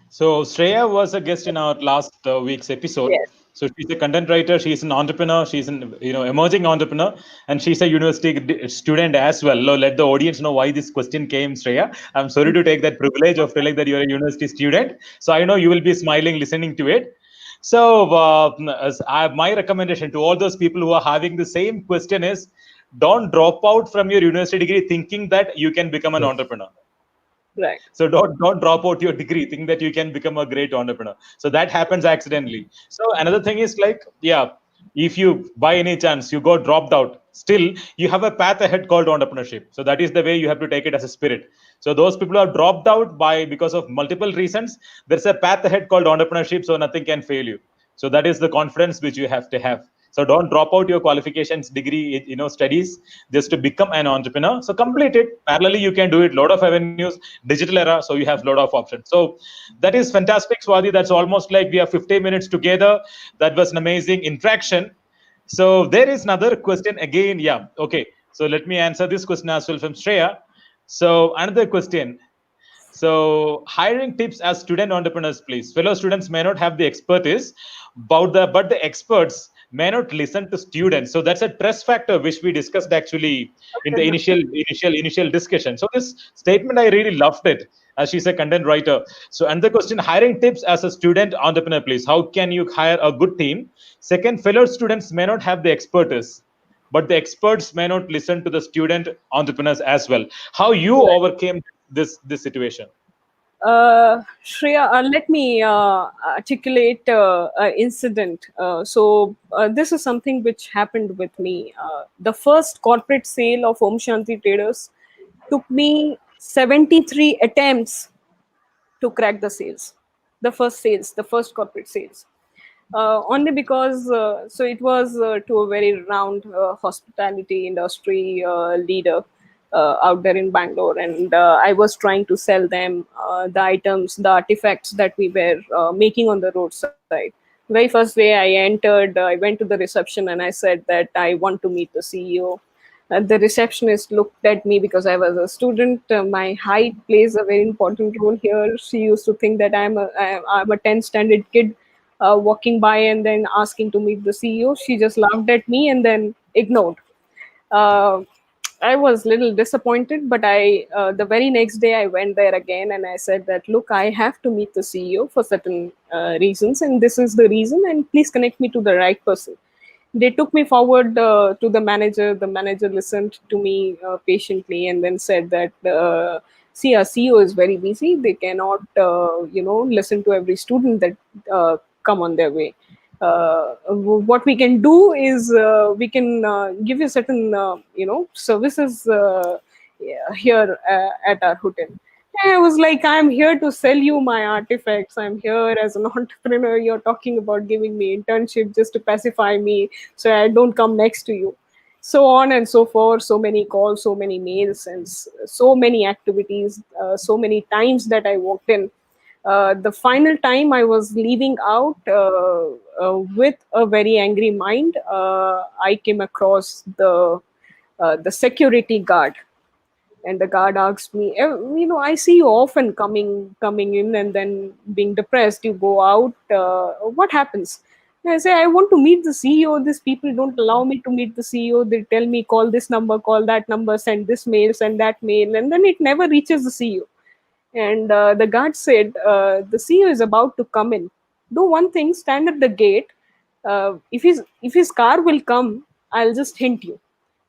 So Shreya was a guest in our last week's episode. Yes. So she's a content writer. She's an entrepreneur. She's an emerging entrepreneur, and she's a university student as well. Now, let the audience know why this question came, Shreya. I'm sorry to take that privilege of telling that you're a university student. So I know you will be smiling listening to it. So my recommendation to all those people who are having the same question is, don't drop out from your university degree thinking that you can become an entrepreneur. Right. So don't drop out your degree think that you can become a great entrepreneur. So that happens accidentally. So another thing is like, yeah, if you by any chance you got dropped out, still you have a path ahead called entrepreneurship. So that is the way you have to take it as a spirit. So those people who are dropped out by because of multiple reasons, there's a path ahead called entrepreneurship, so nothing can fail you. So that is the confidence which you have to have. So don't drop out your qualifications, degree, studies just to become an entrepreneur. So complete it. Parallelly, you can do it. Lot of avenues, digital era. So you have lot of options. So that is fantastic, Swati. That's almost like we have 15 minutes together. That was an amazing interaction. So there is another question again. Yeah. Okay. So let me answer this question as well from Shreya. So another question. So hiring tips as student entrepreneurs, please. Fellow students may not have the expertise, but the experts may not listen to students. So that's a trust factor which we discussed actually in the initial discussion. So this statement I really loved it, as she's a content writer. So and the question, hiring tips as a student entrepreneur, please. How can you hire a good team? Second, fellow students may not have the expertise, but the experts may not listen to the student entrepreneurs as well. How you overcame this situation? Shreya, let me articulate an incident. This is something which happened with me. The first corporate sale of Om Shanti Traders took me 73 attempts to crack the sales. The first corporate sales. Only because so it was to a very renowned hospitality industry leader out there in Bangalore, and I was trying to sell them the items, the artifacts that we were making on the roadside. Very first day I entered, I went to the reception and I said that I want to meet the CEO. The receptionist looked at me because I was a student. My height plays a very important role here. She used to think that I'm a 10th standard kid walking by and then asking to meet the CEO. She just laughed at me and then ignored. Uh, I was a little disappointed, but the very next day I went there again and I said that, look, I have to meet the CEO for certain reasons, and this is the reason, and please connect me to the right person. They took me forward to the manager. The manager listened to me patiently and then said that, see, our CEO is very busy. They cannot, listen to every student that come on their way. What we can do is we can give you certain, services here at our hotel. I was like, I'm here to sell you my artifacts. I'm here as an entrepreneur. You're talking about giving me internship just to pacify me so I don't come next to you. So on and so forth. So many calls, so many mails, and so many activities, so many times that I walked in. The final time I was leaving out with a very angry mind, I came across the security guard, and the guard asked me, I see you often coming in and then being depressed. You go out. What happens? And I say, I want to meet the CEO. These people don't allow me to meet the CEO. They tell me, call this number, call that number, send this mail, send that mail, and then it never reaches the CEO. And the guard said, the CEO is about to come in. Do one thing, stand at the gate. If his car will come, I'll just hint you.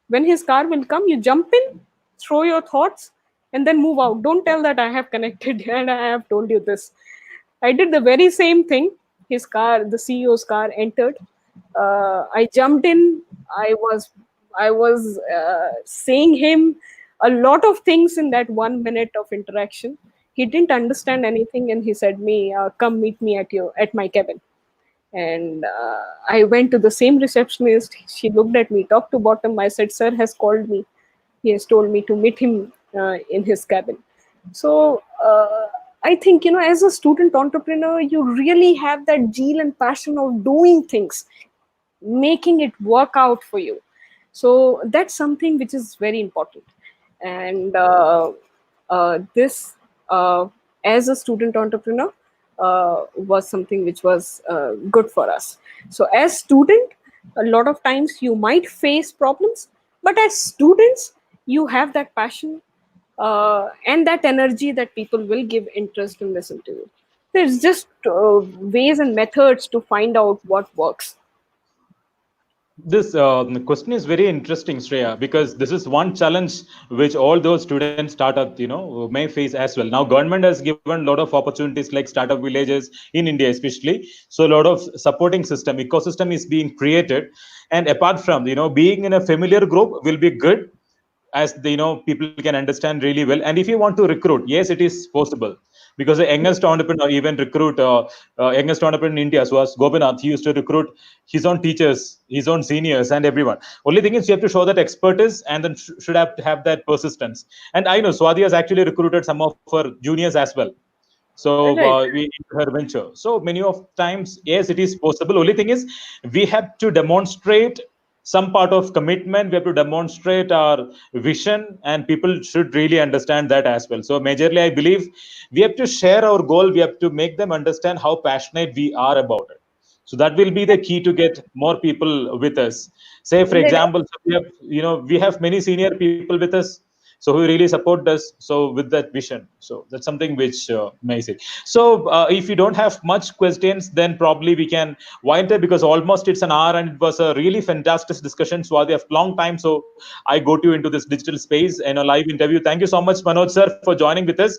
When his car will come, you jump in, throw your thoughts, and then move out. Don't tell that I have connected and I have told you this. I did the very same thing. His car, the CEO's car, entered. I jumped in. I was saying him a lot of things in that 1 minute of interaction. He didn't understand anything, and he said, "Me, come meet me at my cabin." And I went to the same receptionist. She looked at me top to bottom. I said, "Sir has called me. He has told me to meet him in his cabin." So I think, as a student entrepreneur, you really have that zeal and passion of doing things, making it work out for you. So that's something which is very important. And this as a student entrepreneur was something which was good for us. So as student, a lot of times you might face problems, but as students you have that passion and that energy that people will give interest and listen to you. There's just ways and methods to find out what works. This question is very interesting, Shreya, because this is one challenge which all those student startup, may face as well. Now, government has given a lot of opportunities like startup villages in India, especially. So, a lot of supporting system, ecosystem is being created. And apart from, being in a familiar group will be good, as people can understand really well. And if you want to recruit, yes, it is possible, because the youngest entrepreneur even recruit youngest entrepreneur in India, so as Gopinath, he used to recruit his own teachers, his own seniors, and everyone. Only thing is you have to show that expertise, and then should have to have that persistence. And I know Swati has actually recruited some of her juniors as well. So Right. we her venture. So many of times, yes, it is possible. Only thing is we have to demonstrate some part of commitment. We have to demonstrate our vision, and people should really understand that as well. So majorly, I believe we have to share our goal. We have to make them understand how passionate we are about it. So that will be the key to get more people with us. Say for Right. example, so we have many senior people with us, so who really support us, so with that vision. So that's something which may say. So if you don't have much questions, then probably we can wind up, because almost it's an hour and it was a really fantastic discussion. So we have long time, so I go to into this digital space and a live interview. Thank you so much, Manoj sir, for joining with us.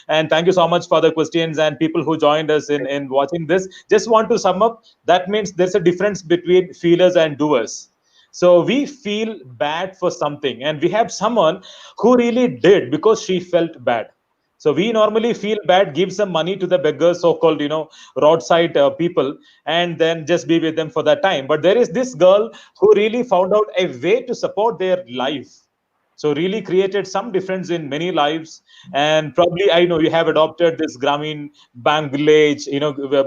And thank you so much for the questions and people who joined us in watching this. Just want to sum up, that means there's a difference between feelers and doers. So we feel bad for something, and we have someone who really did because she felt bad. So we normally feel bad, give some money to the beggars, so-called, roadside people, and then just be with them for that time. But there is this girl who really found out a way to support their life. So really created some difference in many lives. And probably I know you have adopted this Grameen Bank Village,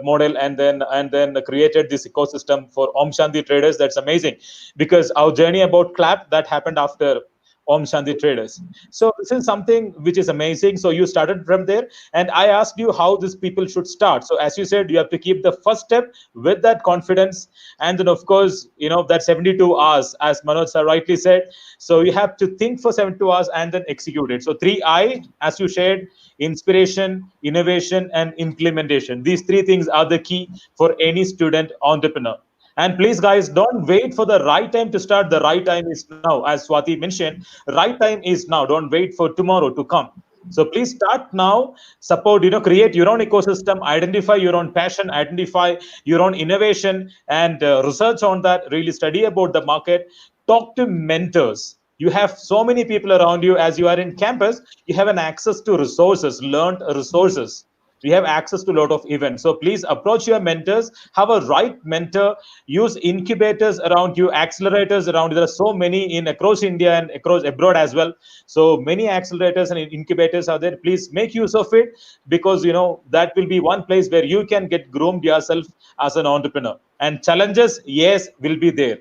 model, and then created this ecosystem for Om Shanti traders. That's amazing, because our journey about Clap, that happened after Om Shanti traders. So this is something which is amazing. So you started from there, and I asked you how these people should start. So as you said, you have to keep the first step with that confidence, and then of course, that 72 hours, as Manoj sir rightly said. So you have to think for 72 hours and then execute it. So 3I, as you shared: inspiration, innovation, and implementation. These three things are the key for any student entrepreneur. And please, guys, don't wait for the right time to start. The right time is now. As Swati mentioned, right time is now. Don't wait for tomorrow to come. So please start now. Support, create your own ecosystem, identify your own passion, identify your own innovation, and research on that. Really study about the market. Talk to mentors. You have so many people around you. As you are in campus, you have an access to resources, learned resources. We have access to a lot of events. So please approach your mentors, have a right mentor, use incubators around you, accelerators around you. There are so many in across India and across abroad as well. So many accelerators and incubators are there. Please make use of it, because that will be one place where you can get groomed yourself as an entrepreneur. And challenges, yes, will be there.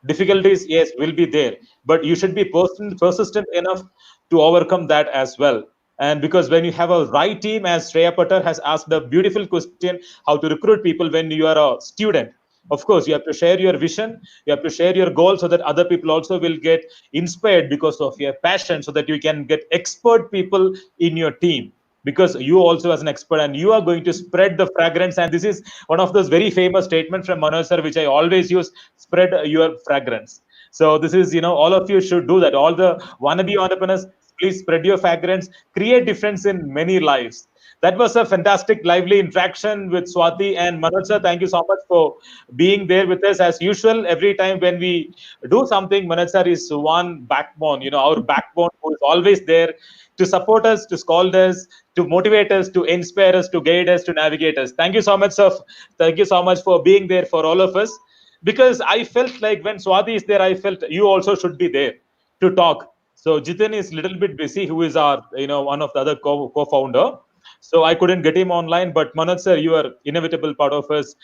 Difficulties, yes, will be there, but you should be persistent enough to overcome that as well. And because when you have a right team, as Shreya Patter has asked a beautiful question, how to recruit people when you are a student. Of course, you have to share your vision, you have to share your goal, so that other people also will get inspired because of your passion, so that you can get expert people in your team, because you also as an expert, and you are going to spread the fragrance. And this is one of those very famous statements from Manoj sir, which I always use: spread your fragrance. So this is, all of you should do that. All the wannabe entrepreneurs, please spread your fragrance, create difference in many lives. That was a fantastic, lively interaction with Swati and Manoj sir. Thank you so much for being there with us. As usual, every time when we do something, Manoj sir is one backbone, our backbone, who is always there to support us, to scold us, to motivate us, to inspire us, to guide us, to navigate us. Thank you so much, sir. Thank you so much for being there for all of us. Because I felt like when Swati is there, I felt you also should be there to talk. So Jitin is a little bit busy, who is our, one of the other co-founder. So I couldn't get him online. But Manoj sir, you are inevitable part of us.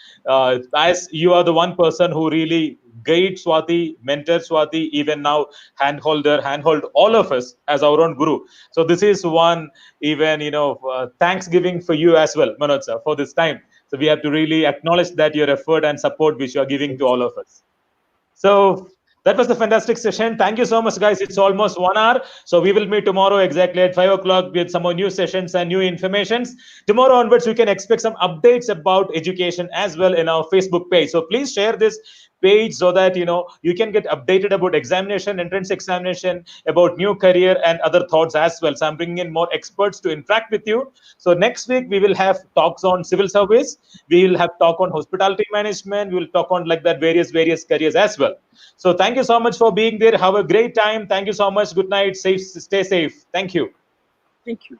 As you are the one person who really guide Swati, mentor Swati, even now handhold all of us as our own guru. So this is one even, thanksgiving for you as well, Manoj sir, for this time. So we have to really acknowledge that your effort and support which you are giving to all of us. So that was the fantastic session. Thank you so much, guys. It's almost 1 hour. So we will meet tomorrow exactly at 5 o'clock with some more new sessions and new informations. Tomorrow onwards, you can expect some updates about education as well in our Facebook page. So please share this page so that you can get updated about examination, entrance examination, about new career and other thoughts as well. So I'm bringing in more experts to interact with you. So next week we will have talks on civil service. We will have talk on hospitality management. We will talk on like that various careers as well. So thank you so much for being there. Have a great time. Thank you so much. Good night. Safe, stay safe. Thank you. Thank you.